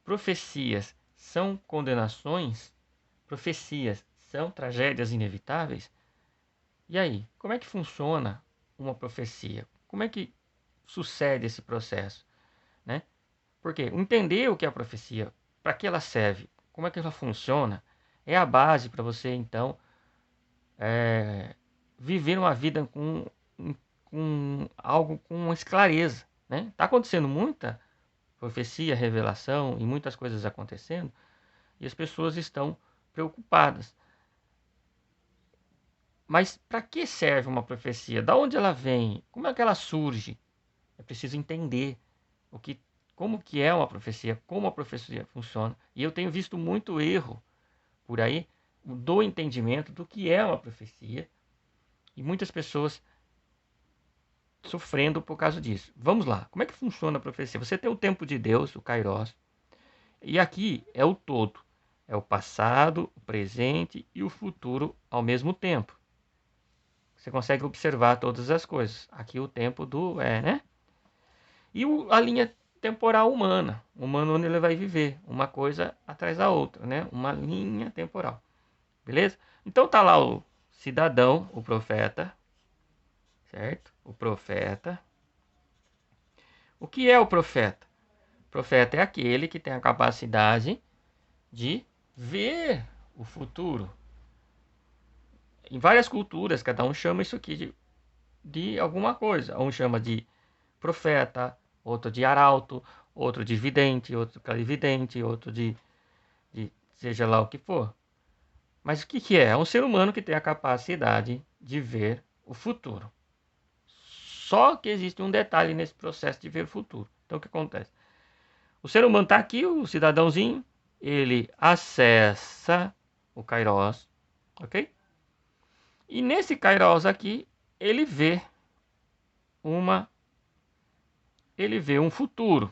Profecias são condenações? Profecias são tragédias inevitáveis? E aí, como é que funciona uma profecia? Como é que sucede esse processo, né? Porque entender o que é a profecia, para que ela serve, como é que ela funciona, é a base para você, então, viver uma vida com algo com uma clareza, né? Tá acontecendo muita profecia, revelação e muitas coisas acontecendo e as pessoas estão preocupadas. Mas para que serve uma profecia? Da onde ela vem? Como é que ela surge? É preciso entender o que, como que é uma profecia, como a profecia funciona. E eu tenho visto muito erro por aí do entendimento do que é uma profecia e muitas pessoas sofrendo por causa disso. Vamos lá, como é que funciona a profecia? Você tem o tempo de Deus, o Kairos, e aqui é o todo. É o passado, o presente e o futuro ao mesmo tempo. Você consegue observar todas as coisas. Aqui o tempo do né? E a linha temporal humana. Humano onde ele vai viver. Uma coisa atrás da outra, né? Uma linha temporal. Beleza? Então tá lá o cidadão, o profeta. Certo? O profeta. O que é o profeta? O profeta é aquele que tem a capacidade de ver o futuro. Em várias culturas, cada um chama isso aqui de alguma coisa. Um chama de profeta, outro de arauto, outro de vidente, outro clarividente, outro de seja lá o que for. Mas o que, que é? É um ser humano que tem a capacidade de ver o futuro. Só que existe um detalhe nesse processo de ver o futuro. Então o que acontece? O ser humano está aqui, o cidadãozinho, ele acessa o Kairos, ok? E nesse Kairos aqui, ele vê uma ele vê um futuro.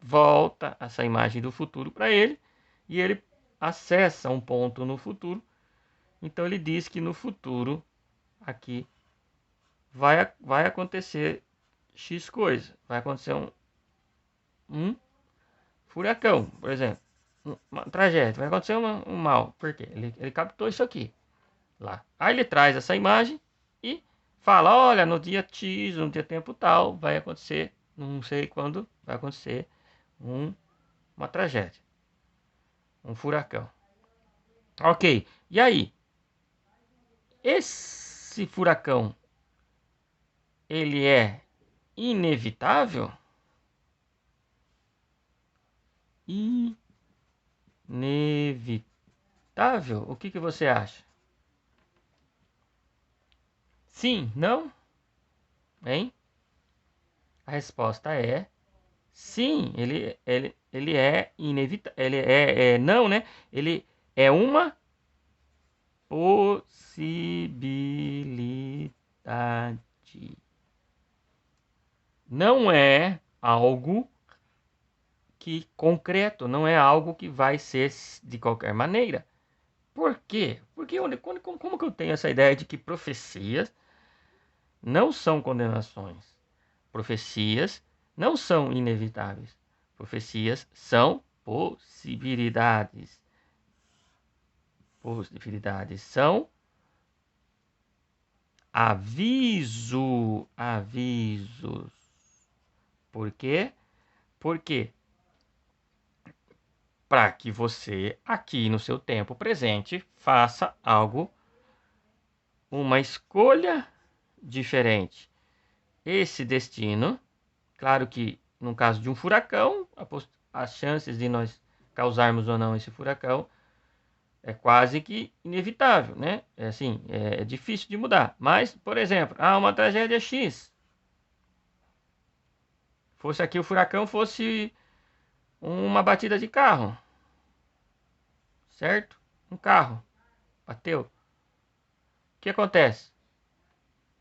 Volta essa imagem do futuro para ele e ele acessa um ponto no futuro. Então ele diz que no futuro aqui vai acontecer X coisa. Vai acontecer um furacão, por exemplo. Uma tragédia. Vai acontecer um mal. Por quê? Ele captou isso aqui. Lá. Aí ele traz essa imagem e fala, olha, no dia X, no dia tempo tal, vai acontecer, não sei quando, vai acontecer uma tragédia. Um furacão. Ok. E aí? Esse furacão, ele é inevitável? Inevitável? O que, que você acha? Sim? Não? Hein? A resposta é sim. Ele é inevitável. Ele não, né? Ele é uma possibilidade. Não é algo que concreto, não é algo que vai ser de qualquer maneira. Por quê? Porque como que eu tenho essa ideia de que profecias não são condenações? Profecias não são inevitáveis. Profecias são possibilidades. Possibilidades são avisos. Por quê? Porque para que você, aqui no seu tempo presente, faça algo, uma escolha diferente. Esse destino, claro que no caso de um furacão, as chances de nós causarmos ou não esse furacão é quase que inevitável, né? É assim, é difícil de mudar. Mas, por exemplo, uma tragédia X. Fosse aqui o furacão, fosse uma batida de carro, certo? Um carro bateu. O que acontece?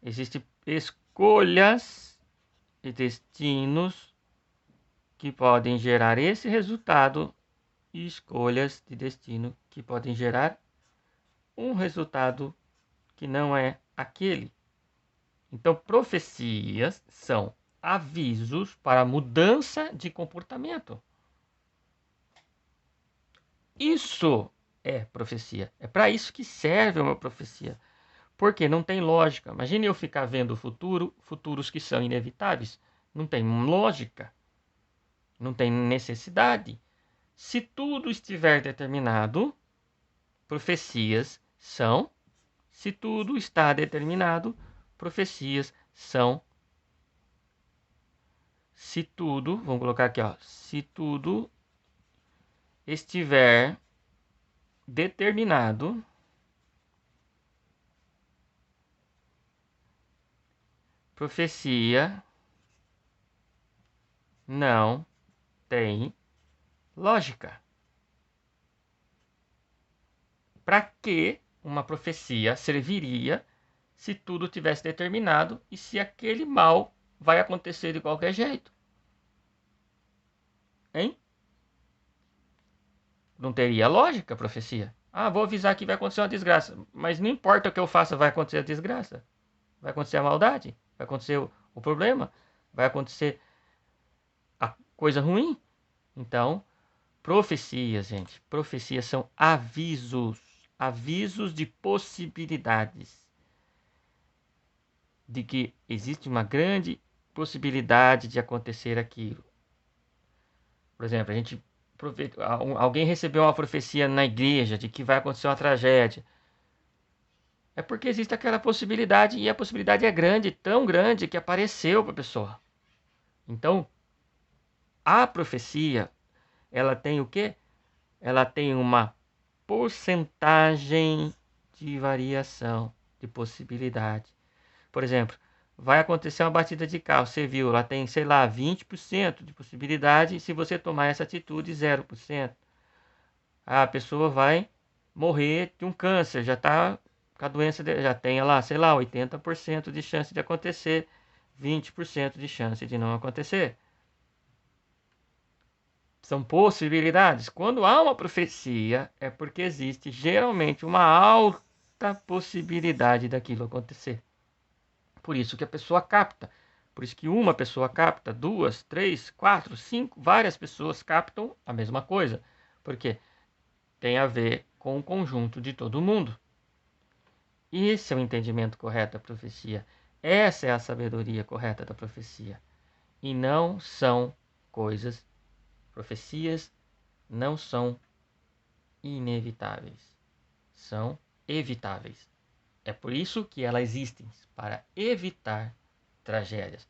Existem escolhas e destinos que podem gerar esse resultado e escolhas de destino que podem gerar um resultado que não é aquele. Então, profecias são avisos para mudança de comportamento. Isso é profecia. É para isso que serve uma profecia. Porque não tem lógica. Imagine eu ficar vendo o futuro, futuros que são inevitáveis. Não tem lógica. Não tem necessidade. Se tudo estiver determinado, profecias são. Se tudo está determinado, profecias são. Se tudo, vamos colocar aqui, ó, se tudo estiver determinado, profecia não tem lógica. Para que uma profecia serviria se tudo tivesse determinado e se aquele mal vai acontecer de qualquer jeito? Hein? Não teria lógica a profecia. Ah, vou avisar que vai acontecer uma desgraça. Mas não importa o que eu faça, vai acontecer a desgraça. Vai acontecer a maldade. Vai acontecer o problema. Vai acontecer a coisa ruim. Então, profecias, gente. Profecias são avisos. Avisos de possibilidades. De que existe uma grande possibilidade de acontecer aquilo. Por exemplo, alguém recebeu uma profecia na igreja de que vai acontecer uma tragédia. É porque existe aquela possibilidade e a possibilidade é grande, tão grande que apareceu para a pessoa. Então, a profecia, ela tem o quê? Ela tem uma porcentagem de variação, de possibilidade. Por exemplo, vai acontecer uma batida de carro, você viu, lá tem, sei lá, 20% de possibilidade, se você tomar essa atitude, 0%. A pessoa vai morrer de um câncer, já está com a doença, já tem lá, sei lá, 80% de chance de acontecer, 20% de chance de não acontecer. São possibilidades. Quando há uma profecia, é porque existe geralmente uma alta possibilidade daquilo acontecer. Por isso que a pessoa capta. Por isso que uma pessoa capta, duas, três, quatro, cinco, várias pessoas captam a mesma coisa. Porque tem a ver com o conjunto de todo mundo. Esse é o entendimento correto da profecia. Essa é a sabedoria correta da profecia. E não são coisas, profecias não são inevitáveis. São evitáveis. É por isso que elas existem, para evitar tragédias.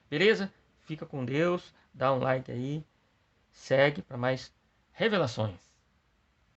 Beleza? Fica com Deus, dá um like aí, segue para mais revelações.